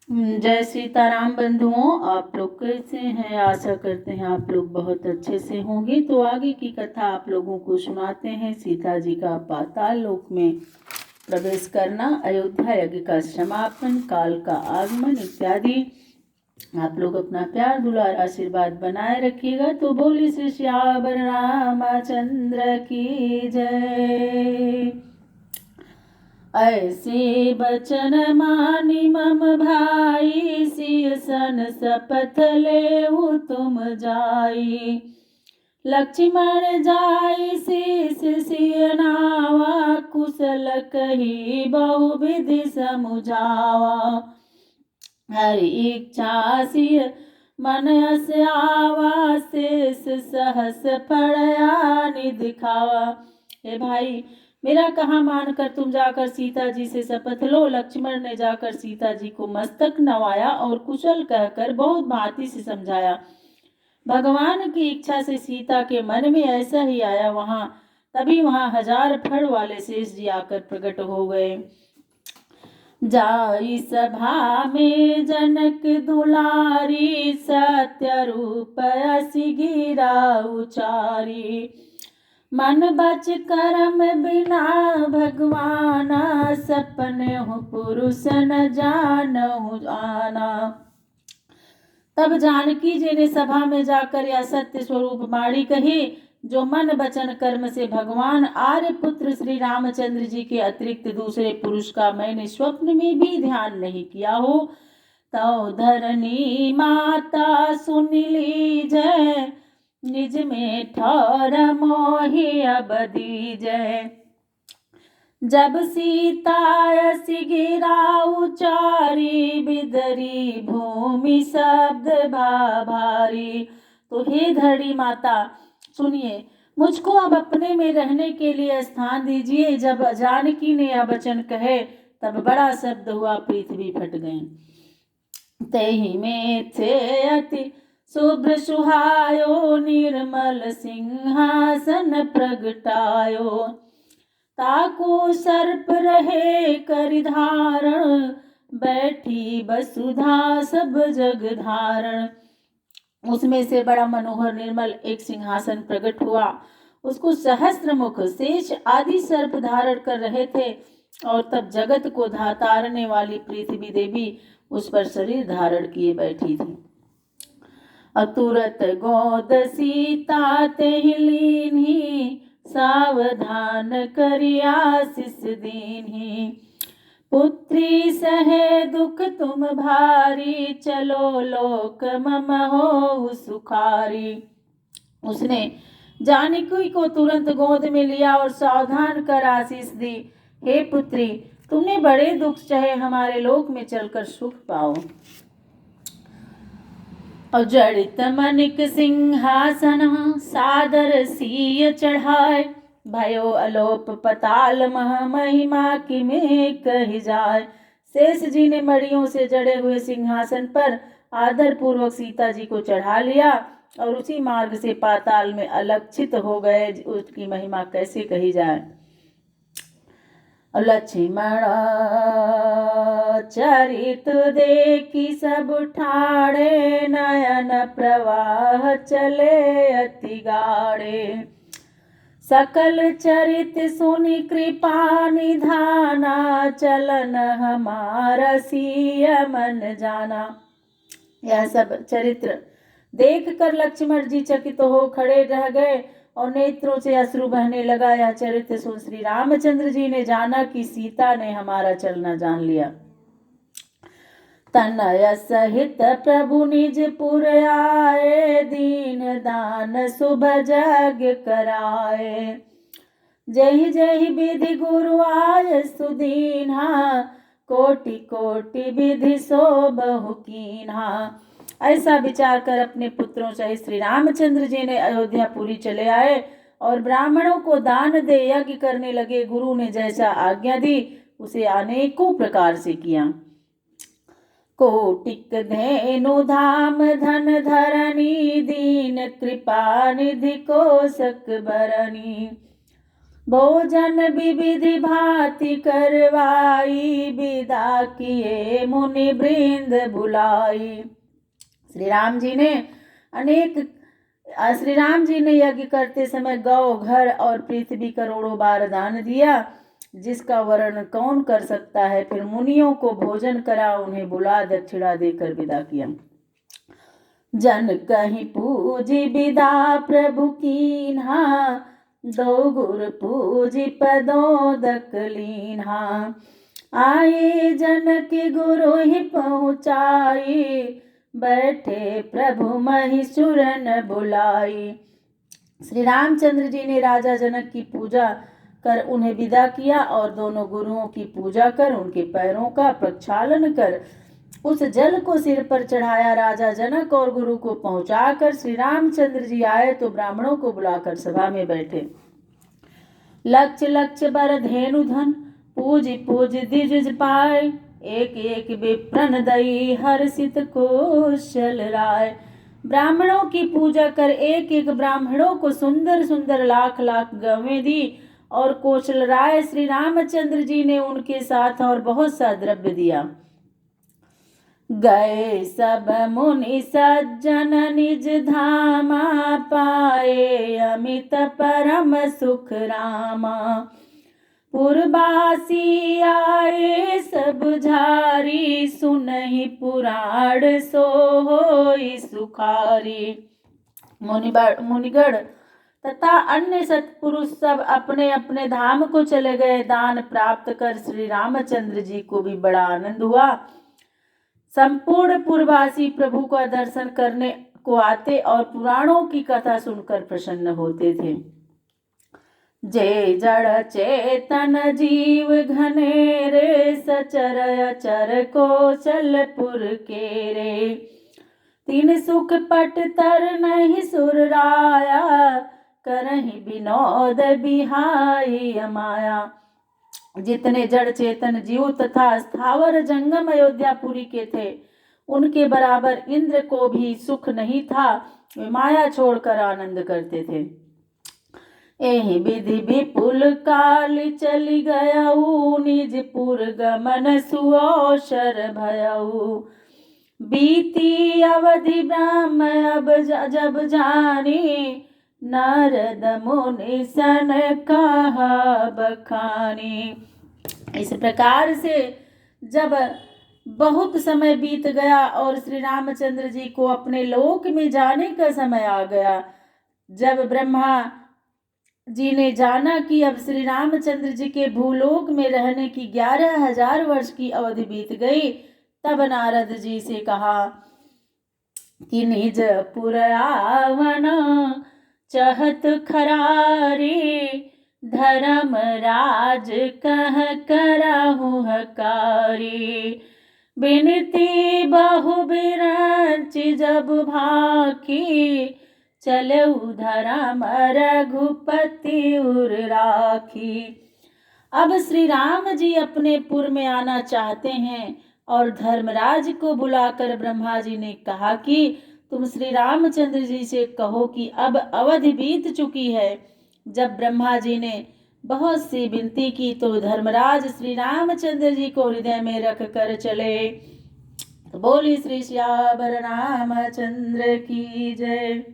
जय सीताराम बंधुओं। आप लोग कैसे हैं? आशा करते हैं आप लोग बहुत अच्छे से होंगे। तो आगे की कथा आप लोगों को सुनाते हैं। सीता जी का पाताल लोक में प्रवेश करना, अयोध्या यज्ञ का समापन, काल का आगमन इत्यादि। आप लोग अपना प्यार दुलार आशीर्वाद बनाए रखिएगा। तो बोली श्री श्यावर रामचंद्र की जय। ऐसे बचन मानी मम भाई, सिय सन शपथ लेहु तुम जाई। लक्ष्मण जाई शीस सिय नावा, कुशल कही बहु विधि समुझावा। हरि इच्छा सिय मन अस आवा, शेष सहस फड़या दिखावा। हे भाई, मेरा कहा मानकर तुम जाकर सीता जी से शपथ लो। लक्ष्मण ने जाकर सीता जी को मस्तक नवाया और कुशल कहकर बहुत भांति से समझाया। भगवान की इच्छा से सीता के मन में ऐसा ही आया। तभी वहां 1000 फड़ वाले शेष जी आकर प्रकट हो गए। जाई सभा में जनक दुलारी, सत्य रूप असी गिरा उचारी। मन बच करम बिना भगवाना, सपने हो पुरुष न जानहु आना। तब जानकी जी ने सभा में जाकर यह सत्य स्वरूप वाणी कही, जो मन वचन कर्म से भगवान आर्य पुत्र श्री रामचंद्र जी के अतिरिक्त दूसरे पुरुष का मैंने स्वप्न में भी ध्यान नहीं किया हो। तो धरणी माता सुन लीजय, निज में ठौर मोहि अब दीजय। जब सीता असी गिरा उचारी, बिदरी भूमि शब्द भारी। तो हे धरणी माता सुनिए, मुझको अब अपने में रहने के लिए स्थान दीजिए। जब जानकी ने यह वचन कहे तब बड़ा शब्द हुआ, पृथ्वी फट गई। तेहि में थे अति शुभ्र सुहायो, निर्मल सिंहासन प्रगटायो। ताको सर्प रहे कर धारण, बैठी वसुधा सब जग धारण। उसमें से बड़ा मनोहर निर्मल एक सिंहासन प्रकट हुआ। उसको सहस्त्र मुख शेष आदि सर्प धारण कर रहे थे। और तब जगत को धातारने वाली पृथ्वी देवी उस पर शरीर धारण किए बैठी थी। अतुरत गोद सीता तेहि लीन्ही, सावधान करिया शिष दीन्ही। पुत्री सहे दुख तुम भारी, चलो लोक मम हो सुखारी। उसने जानकी को तुरंत गोद में लिया और सावधान कर आशीष दी। हे पुत्री, तुमने बड़े दुख सहे, हमारे लोक में चलकर सुख पाओ। और जड़ित मनिक सिंहासन, सादर सीय चढ़ाए। भयो अलोप पताल मह, महिमा कि में कही जाए। शेष जी ने मड़ियों से जड़े हुए सिंहासन पर आदर पूर्वक सीता जी को चढ़ा लिया और उसी मार्ग से पाताल में अलक्षित हो गए। उसकी महिमा कैसे कही जाए। लक्ष्मण चरित देखी सब ठाणे, नयन प्रवाह चले अति गाढ़े। सकल चरित सुनि कृपा निधाना, चलन हमारा सिय मन जाना। यह सब चरित्र देख कर लक्ष्मण जी चकित हो खड़े रह गए और नेत्रों से अश्रु बहने लगा। यह चरित्र सुन श्री रामचंद्र जी ने जाना कि सीता ने हमारा चलना जान लिया। तनय सहित प्रभु निज पुर आए, दीन दान शुभ यज्ञ कराए। जहि जहि विधि गुरु आय सुदीन्हा, कोटि कोटि विधि सो बहु कीन्हा। ऐसा विचार कर अपने पुत्रों सहित श्री रामचंद्र जी ने अयोध्यापुरी चले आए और ब्राह्मणों को दान दे यज्ञ करने लगे। गुरु ने जैसा आज्ञा दी उसे अनेकों प्रकार से किया। कोटिक धेनु धाम धन धरनी, दीन कृपा निधि कोशक बरनी। भोजन विविधि भांति करवाई, विदा किए मुनि वृंद बुलाई। श्री राम जी ने यज्ञ करते समय गौ, घर और पृथ्वी करोड़ों बार दान दिया, जिसका वर्णन कौन कर सकता है। फिर मुनियों को भोजन करा, उन्हें बुला दक्षिणा देकर विदा किया। जन कहीं पूजी विदा प्रभु कीन्हा, दो गुर पूजी पदोदक लीन्हा। आए जनक गुरु ही पहुँचाई, बैठे प्रभु महिषुरन बुलाई। श्री रामचंद्र जी ने राजा जनक की पूजा कर उन्हें विदा किया और दोनों गुरुओं की पूजा कर उनके पैरों का प्रक्षालन कर उस जल को सिर पर चढ़ाया। राजा जनक और गुरु को पहुंचाकर श्री रामचंद्र जी आए तो ब्राह्मणों को बुलाकर सभा में बैठे। लक्ष लक्ष बर धेनु धन, पूज पूज दिज पाए, एक एक विप्रन दई हर्षित कौशल राय। ब्राह्मणों की पूजा कर एक एक ब्राह्मणों को सुंदर सुंदर लाख लाख गवें दी और कौशल राय श्री रामचंद्र जी ने उनके साथ और बहुत सा द्रव्य दिया। गए सब मुनि सज्जन निज धामा, पाए अमित परम सुख रामा। पुरबासी आए सब झारी, सुनहि पुराण सो होई सुखारी। मुनिगण तथा अन्य सत्पुरुष सब अपने अपने धाम को चले गए। दान प्राप्त कर श्री रामचंद्र जी को भी बड़ा आनंद हुआ। संपूर्ण पुरवासी प्रभु का दर्शन करने को आते और पुराणों की कथा सुनकर प्रसन्न होते थे। जे जड़ चेतन जीव घनेरे, सचर अचर को चलपुर के रे। तीन सुख पट तर नहीं सुरराया, करहि विनोद बिहाई अमाया। जितने जड़ चेतन जीव तथा स्थावर जंगम अयोध्यापुरी के थे, उनके बराबर इंद्र को भी सुख नहीं था। वे माया छोड़कर आनंद करते थे। एहि विधि विपुल काल चली गयऊ, निजपुर गमन सुअवसर भयऊ। बीती अवधि ब्रह्म अब जब जानी, नारद मुनि सन कहा बखानी। इस प्रकार से जब बहुत समय बीत गया और श्री रामचंद्र जी को अपने लोक में जाने का समय आ गया, जब ब्रह्मा जी ने जाना कि अब श्री रामचंद्र जी के भूलोक में रहने की 11,000 वर्ष की अवधि बीत गई, तब नारद जी से कहा कि निज पुर आवन चहत खरारी, धर्म राज कह करहु हकारी। बिनती बहु बिरंच जब भाकी, चलऊ धर्म रघुपति उर राखी। अब श्री राम जी अपने पुर में आना चाहते हैं और धर्मराज को बुलाकर ब्रह्मा जी ने कहा कि तुम श्री रामचंद्र जी से कहो कि अब अवधि बीत चुकी है। जब ब्रह्मा जी ने बहुत सी विनती की तो धर्मराज श्री रामचंद्र जी को हृदय में रख कर चले। तो बोली श्री श्यावर रामचंद्र की जय।